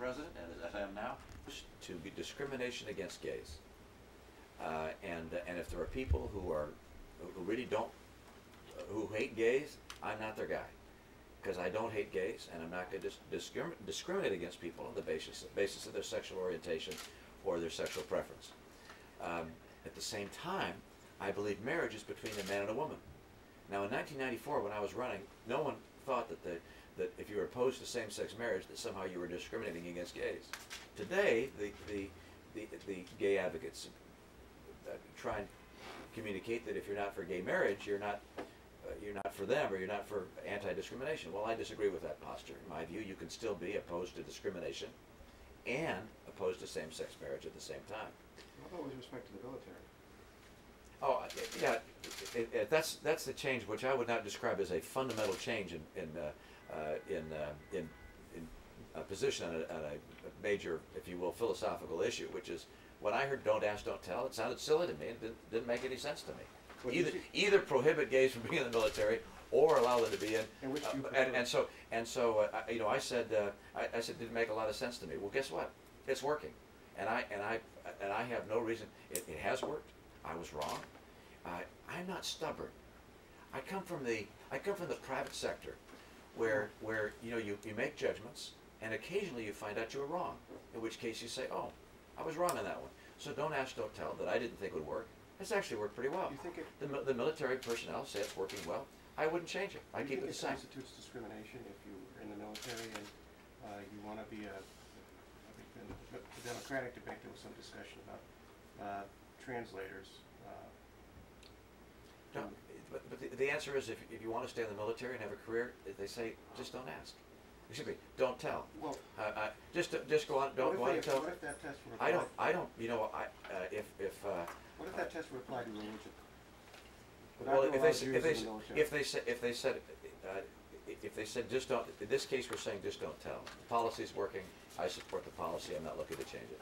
president, and as I am now, to be discrimination against gays. And if there are people who really don't, who hate gays, I'm not their guy. Because I don't hate gays, and I'm not going to discriminate against people on the basis of their sexual orientation or their sexual preference. At the same time, I believe marriage is between a man and a woman. Now, in 1994, when I was running, no one thought that if you were opposed to same-sex marriage, that somehow you were discriminating against gays. Today, the gay advocates try and communicate that if you're not for gay marriage, you're not for them, or you're not for anti-discrimination. Well, I disagree with that posture. In my view, you can still be opposed to discrimination and opposed to same-sex marriage at the same time. How about with respect to the military? Oh, yeah, that's the change which I would not describe as a fundamental change in a position on a major, if you will, philosophical issue, which is when I heard "don't ask, don't tell," it sounded silly to me. It didn't make any sense to me. Either prohibit gays from being in the military or allow them to be in. And so you know, I said it didn't make a lot of sense to me. Well, guess what? It's working, and I have no reason. It has worked. I was wrong. I'm not stubborn. I come from the private sector, where you know you make judgments, and occasionally you find out you were wrong. In which case you say, "Oh, I was wrong on that one." So don't ask, don't tell. That I didn't think would work. It's actually worked pretty well. You think the military personnel say it's working well. I wouldn't change it. I keep it the same. Do you think it constitutes discrimination if you're in the military and you want to be in the Democratic debate? There was some discussion about translators. No, but the answer is if you want to stay in the military and have a career, they say just don't ask. Excuse me, don't tell. Well, just go on. Don't go on and tell. What if that test would apply? I don't. You know, if what if that test would apply to religion? Well, if they said just don't. In this case, we're saying just don't tell. The policy's working. I support the policy. I'm not looking to change it.